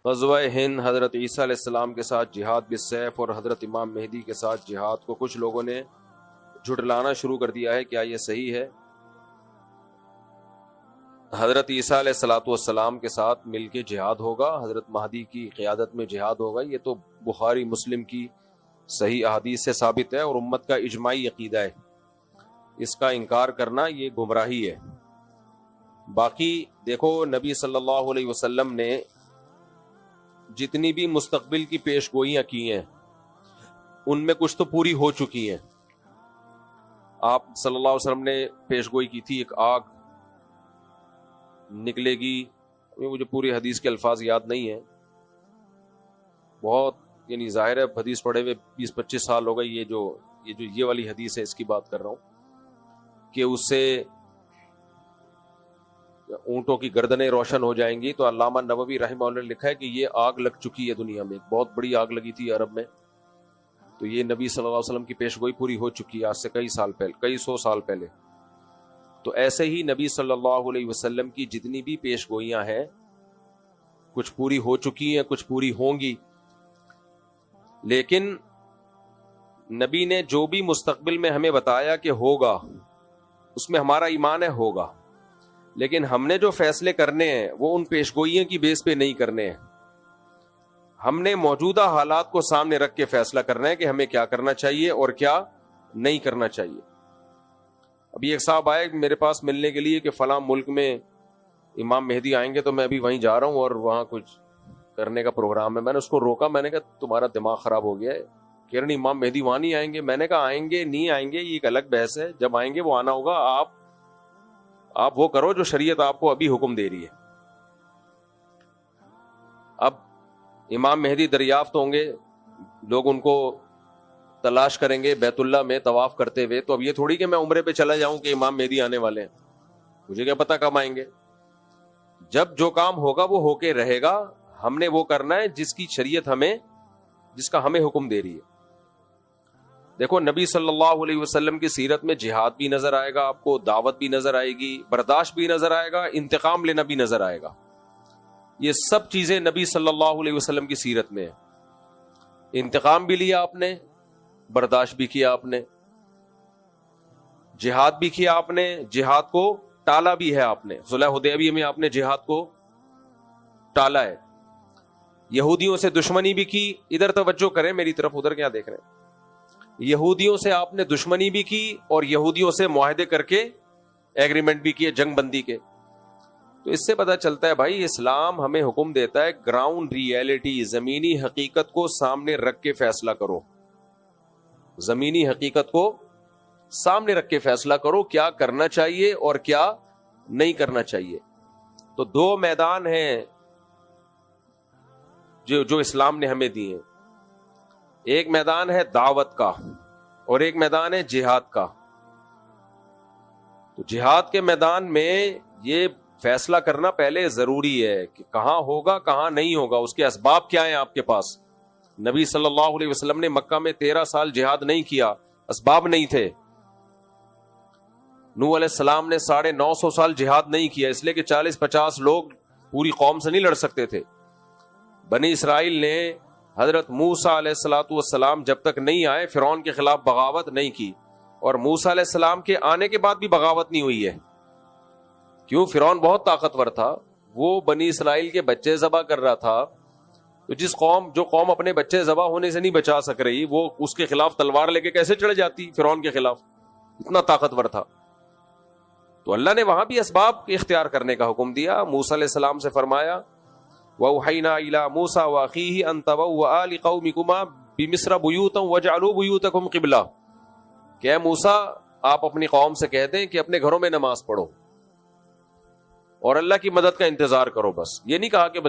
غزوہ ہند حضرت عیسیٰ علیہ السلام کے ساتھ جہاد بالسیف اور حضرت امام مہدی کے ساتھ جہاد کو کچھ لوگوں نے جھٹلانا شروع کر دیا ہے، کیا یہ صحیح ہے؟ حضرت عیسیٰ علیہ السلام کے ساتھ مل کے جہاد ہوگا، حضرت مہدی کی قیادت میں جہاد ہوگا، یہ تو بخاری مسلم کی صحیح احادیث سے ثابت ہے اور امت کا اجماعی عقیدہ ہے، اس کا انکار کرنا یہ گمراہی ہے۔ باقی دیکھو نبی صلی اللہ علیہ وسلم نے جتنی بھی مستقبل کی پیش گوئیاں کی ہیں ان میں کچھ تو پوری ہو چکی ہیں۔ آپ صلی اللہ علیہ وسلم نے پیش گوئی کی تھی ایک آگ نکلے گی، مجھے پوری حدیث کے الفاظ یاد نہیں ہیں، بہت یعنی ظاہر ہے حدیث پڑھے ہوئے 20-25 سال ہو گئے، یہ والی حدیث ہے، اس کی بات کر رہا ہوں کہ اس سے اونٹوں کی گردنیں روشن ہو جائیں گی۔ تو علامہ نووی رحمہ اللہ نے لکھا ہے کہ یہ آگ لگ چکی ہے دنیا میں، ایک بہت بڑی آگ لگی تھی عرب میں، تو یہ نبی صلی اللہ علیہ وسلم کی پیش گوئی پوری ہو چکی ہے آج سے کئی سو سال پہلے۔ تو ایسے ہی نبی صلی اللہ علیہ وسلم کی جتنی بھی پیش گوئیاں ہیں کچھ پوری ہو چکی ہیں، کچھ پوری ہوں گی، لیکن نبی نے جو بھی مستقبل میں ہمیں بتایا کہ ہوگا اس میں ہمارا ایمان ہے ہوگا، لیکن ہم نے جو فیصلے کرنے ہیں وہ ان پیشگوئیوں کی بیس پہ نہیں کرنے ہیں، ہم نے موجودہ حالات کو سامنے رکھ کے فیصلہ کرنا ہے کہ ہمیں کیا کرنا چاہیے اور کیا نہیں کرنا چاہیے۔ ابھی ایک صاحب آئے میرے پاس ملنے کے لیے کہ فلاں ملک میں امام مہدی آئیں گے، تو میں ابھی وہیں جا رہا ہوں اور وہاں کچھ کرنے کا پروگرام ہے۔ میں نے اس کو روکا، میں نے کہا تمہارا دماغ خراب ہو گیا ہے، کہہ رہے امام مہدی وہاں نہیں آئیں گے۔ میں نے کہا آئیں گے نہیں آئیں گے یہ ایک الگ بحث ہے، جب آئیں گے وہ آنا ہوگا، آپ وہ کرو جو شریعت آپ کو ابھی حکم دے رہی ہے۔ اب امام مہدی دریافت ہوں گے، لوگ ان کو تلاش کریں گے بیت اللہ میں طواف کرتے ہوئے، تو اب یہ تھوڑی کہ میں عمرے پہ چلا جاؤں کہ امام مہدی آنے والے ہیں، مجھے کیا پتا کب آئیں گے۔ جب جو کام ہوگا وہ ہو کے رہے گا، ہم نے وہ کرنا ہے جس کی شریعت جس کا ہمیں حکم دے رہی ہے۔ دیکھو نبی صلی اللہ علیہ وسلم کی سیرت میں جہاد بھی نظر آئے گا آپ کو، دعوت بھی نظر آئے گی، برداشت بھی نظر آئے گا، انتقام لینا بھی نظر آئے گا، یہ سب چیزیں نبی صلی اللہ علیہ وسلم کی سیرت میں ہیں۔ انتقام بھی لیا آپ نے، برداشت بھی کیا آپ نے، جہاد بھی کیا آپ نے، جہاد کو ٹالا بھی ہے آپ نے، صلح حدیبیہ میں آپ نے جہاد کو ٹالا ہے، یہودیوں سے دشمنی بھی کی، ادھر توجہ کریں میری طرف، ادھر کیا دیکھ رہے ہیں، یہودیوں سے آپ نے دشمنی بھی کی اور یہودیوں سے معاہدے کر کے ایگریمنٹ بھی کیے جنگ بندی کے۔ تو اس سے پتہ چلتا ہے بھائی اسلام ہمیں حکم دیتا ہے گراؤنڈ ریئلٹی، زمینی حقیقت کو سامنے رکھ کے فیصلہ کرو، زمینی حقیقت کو سامنے رکھ کے فیصلہ کرو کیا کرنا چاہیے اور کیا نہیں کرنا چاہیے۔ تو دو میدان ہیں جو اسلام نے ہمیں دی ہیں، ایک میدان ہے دعوت کا اور ایک میدان ہے جہاد کا۔ تو جہاد کے میدان میں یہ فیصلہ کرنا پہلے ضروری ہے کہ کہاں ہوگا کہاں نہیں ہوگا، اس کے اسباب کیا ہیں آپ کے پاس۔ نبی صلی اللہ علیہ وسلم نے مکہ میں 13 سال جہاد نہیں کیا، اسباب نہیں تھے۔ نوح علیہ السلام نے 950 سال جہاد نہیں کیا، اس لیے کہ 40-50 لوگ پوری قوم سے نہیں لڑ سکتے تھے۔ بنی اسرائیل نے حضرت موسیٰ علیہ السلام جب تک نہیں آئے فرعون کے خلاف بغاوت نہیں کی، اور موسیٰ علیہ السلام کے آنے کے بعد بھی بغاوت نہیں ہوئی ہے۔ کیوں؟ فرعون بہت طاقتور تھا، وہ بنی اسرائیل کے بچے ذبح کر رہا تھا، تو جو قوم اپنے بچے ذبح ہونے سے نہیں بچا سک رہی، وہ اس کے خلاف تلوار لے کے کیسے چڑھ جاتی فرعون کے خلاف، اتنا طاقتور تھا۔ تو اللہ نے وہاں بھی اسباب اختیار کرنے کا حکم دیا۔ موسیٰ علیہ السلام سے فرمایا وَأَوْحَيْنَا إِلَىٰ مُوسَىٰ وَأَخِيهِ أَن تَبَوَّآ لِقَوْمِكُمَا بِمِصْرَ بُيُوتًا وَاجْعَلُوا بُيُوتَكُمْ قِبْلَةً، کہ اے موسیٰ آپ اپنی قوم سے کہہ دیں کہ اپنے گھروں میں نماز پڑھو اور اللہ کی مدد کا انتظار کرو، بس یہ نہیں کہا کہ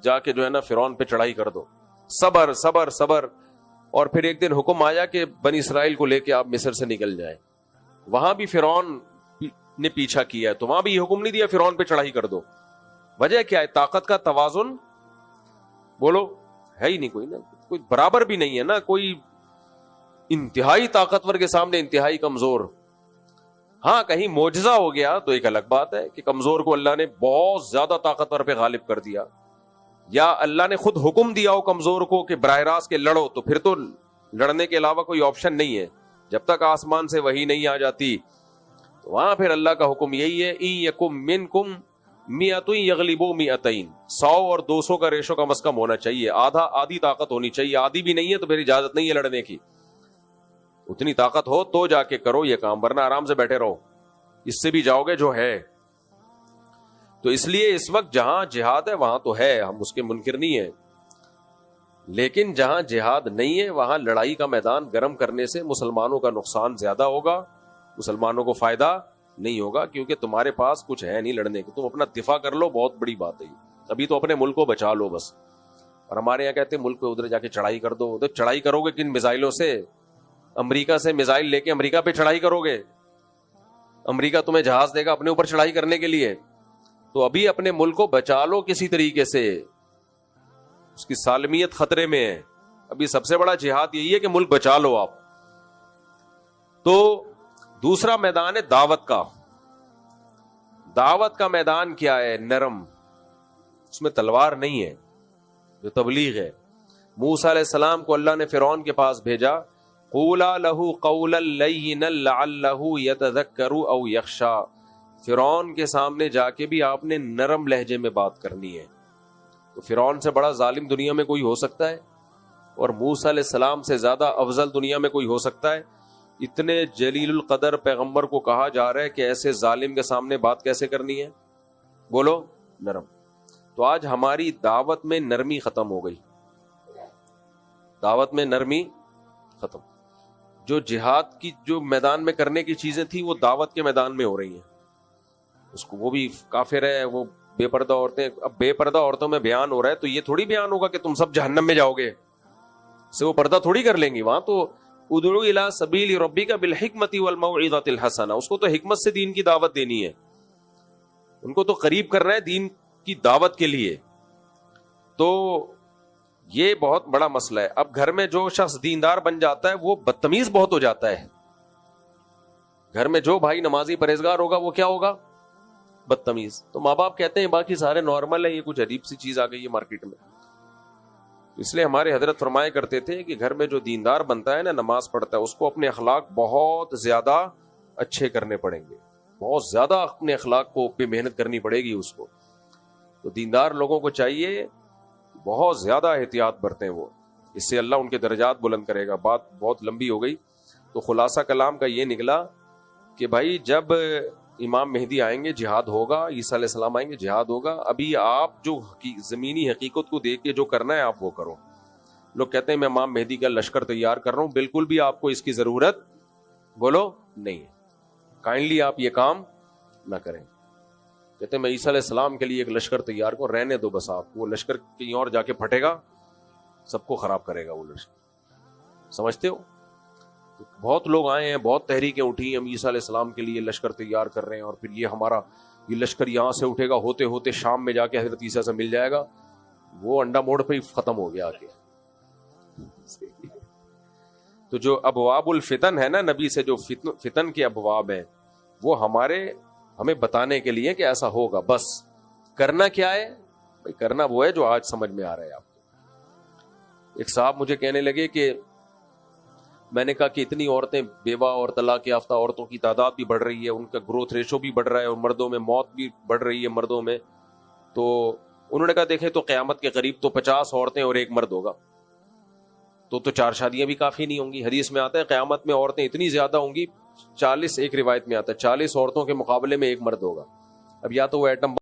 جا کے جو ہے نا فرعون پہ چڑھائی کر دو، صبر صبر صبر۔ اور پھر ایک دن حکم آیا کہ بنی اسرائیل کو لے کے آپ مصر سے نکل جائیں، وہاں بھی فرعون نے پیچھا کیا ہے، تو وہاں بھی حکم نہیں دیا فرعون پہ چڑھائی کر دو۔ وجہ کیا ہے؟ طاقت کا توازن بولو ہے ہی نہیں، کوئی برابر بھی نہیں ہے نا، کوئی انتہائی طاقتور کے سامنے انتہائی کمزور۔ ہاں کہیں معجزہ ہو گیا تو ایک الگ بات ہے کہ کمزور کو اللہ نے بہت زیادہ طاقتور پہ غالب کر دیا، یا اللہ نے خود حکم دیا ہو کمزور کو کہ براہ راست کے لڑو, تو پھر تو لڑنے کے علاوہ کوئی آپشن نہیں ہے. جب تک آسمان سے وحی نہیں آ جاتی تو وہاں پھر اللہ کا حکم یہی ہے, ان یکم منکم مئۃ یغلبوا مئتین, 100 اور 200 کا ریشو کم از کم ہونا چاہیے, آدھی طاقت ہونی چاہیے. آدھی بھی نہیں ہے تو پھر اجازت نہیں ہے لڑنے کی. اتنی طاقت ہو تو جا کے کرو یہ کام, ورنہ آرام سے بیٹھے رہو, اس سے بھی جاؤ گے جو ہے. تو اس لیے اس وقت جہاں جہاد ہے وہاں تو ہے, ہم اس کے منکر نہیں ہیں, لیکن جہاں جہاد نہیں ہے وہاں لڑائی کا میدان گرم کرنے سے مسلمانوں کا نقصان زیادہ ہوگا, مسلمانوں کو فائدہ نہیں ہوگا, کیونکہ تمہارے پاس کچھ ہے نہیں لڑنے کے. تم اپنا دفاع کر لو, بہت بڑی بات ہے. ابھی تو اپنے ملک کو بچا لو بس. اور ہمارے یہاں کہتے ہیں ملک پہ ادھر جا کے چڑھائی کر دو. تو چڑھائی کرو گے کن میزائلوں سے؟ امریکہ سے میزائل لے کے امریکہ پہ چڑھائی کرو گے؟ امریکہ تمہیں جہاز دے گا اپنے اوپر چڑھائی کرنے کے لیے؟ تو ابھی اپنے ملک کو بچا لو کسی طریقے سے, اس کی سالمیت خطرے میں ہے. ابھی سب سے بڑا جہاد یہی ہے کہ ملک بچا لو آپ. تو دوسرا میدان ہے دعوت کا. دعوت کا میدان کیا ہے؟ نرم, اس میں تلوار نہیں ہے. جو تبلیغ ہے, موسیٰ علیہ السلام کو اللہ نے فرعون کے پاس بھیجا, قولا لہ قولا لینا لعلہ یتذکر او یخشی. فرعون کے سامنے جا کے بھی آپ نے نرم لہجے میں بات کرنی ہے. تو فرعون سے بڑا ظالم دنیا میں کوئی ہو سکتا ہے؟ اور موسیٰ علیہ السلام سے زیادہ افضل دنیا میں کوئی ہو سکتا ہے؟ اتنے جلیل القدر پیغمبر کو کہا جا رہا ہے کہ ایسے ظالم کے سامنے بات کیسے کرنی ہے؟ بولو, نرم. تو آج ہماری دعوت میں نرمی ختم ہو گئی, دعوت میں نرمی ختم. جو جہاد کی جو میدان میں کرنے کی چیزیں تھیں وہ دعوت کے میدان میں ہو رہی ہیں. اس کو وہ بھی کافر ہے, وہ بے پردہ عورتیں. اب بے پردہ عورتوں میں بیان ہو رہا ہے تو یہ تھوڑی بیان ہوگا کہ تم سب جہنم میں جاؤ گے, سے وہ پردہ تھوڑی کر لیں گی. وہاں تو ادعو الی سبیل ربک بالحکمۃ والموعظۃ الحسنہ, اس کو تو حکمت سے دین کی دعوت دینی ہے, ان کو تو قریب کرنا ہے دین کی دعوت کے لیے. تو یہ بہت بڑا مسئلہ ہے. اب گھر میں جو شخص دیندار بن جاتا ہے وہ بدتمیز بہت ہو جاتا ہے. گھر میں جو بھائی نمازی پرہیزگار ہوگا وہ کیا ہوگا؟ بدتمیز. تو ماں باپ کہتے ہیں باقی سارے نارمل ہیں, یہ کچھ عجیب سی چیز آ گئی ہے مارکیٹ میں. اس لیے ہمارے حضرت فرمایا کرتے تھے کہ گھر میں جو دیندار بنتا ہے نا, نماز پڑھتا ہے, اس کو اپنے اخلاق بہت زیادہ اچھے کرنے پڑیں گے, بہت زیادہ اپنے اخلاق کو پہ محنت کرنی پڑے گی اس کو. تو دیندار لوگوں کو چاہیے بہت زیادہ احتیاط برتیں وہ, اس سے اللہ ان کے درجات بلند کرے گا. بات بہت لمبی ہو گئی, تو خلاصہ کلام کا یہ نکلا کہ بھائی جب امام مہدی آئیں گے جہاد ہوگا, عیسیٰ علیہ السلام آئیں گے جہاد ہوگا. ابھی آپ جو زمینی حقیقت کو دیکھ کے جو کرنا ہے آپ وہ کرو. لوگ کہتے ہیں میں امام مہدی کا لشکر تیار کر رہا ہوں, بالکل بھی آپ کو اس کی ضرورت بولو نہیں ہے. کائنڈلی آپ یہ کام نہ کریں. کہتے ہیں میں عیسیٰ علیہ السلام کے لیے ایک لشکر تیار کروں, رہنے دو بس. آپ وہ لشکر کہیں اور جا کے پھٹے گا, سب کو خراب کرے گا وہ لشکر. سمجھتے ہو؟ بہت لوگ آئے ہیں, بہت تحریکیں اٹھی ہیں, ہم عیسیٰ علیہ السلام کے لیے لشکر تیار کر رہے ہیں, اور پھر یہ ہمارا یہ لشکر یہاں سے اٹھے گا, ہوتے ہوتے شام میں جا کے حضرت عیسیٰ سے مل جائے گا. وہ انڈا موڑ پہ ہی ختم ہو گیا آگے. تو جو ابواب الفتن ہے نا, نبی سے جو فتن کے ابواب ہیں, وہ ہمیں بتانے کے لیے کہ ایسا ہوگا. بس کرنا کیا ہے بھائی؟ کرنا وہ ہے جو آج سمجھ میں آ رہا ہے آپ کو. ایک صاحب مجھے کہنے لگے کہ میں نے کہا کہ اتنی عورتیں, بیوہ اور طلاق یافتہ عورتوں کی تعداد بھی بڑھ رہی ہے, ان کا گروتھ ریشو بھی بڑھ رہا ہے, اور مردوں میں موت بھی بڑھ رہی ہے مردوں میں. تو انہوں نے کہا دیکھیں تو قیامت کے قریب تو 50 عورتیں اور ایک مرد ہوگا, تو 4 شادیاں بھی کافی نہیں ہوں گی. حدیث میں آتا ہے قیامت میں عورتیں اتنی زیادہ ہوں گی, 40, ایک روایت میں آتا ہے 40 عورتوں کے مقابلے میں ایک مرد ہوگا. اب یا تو وہ ایٹم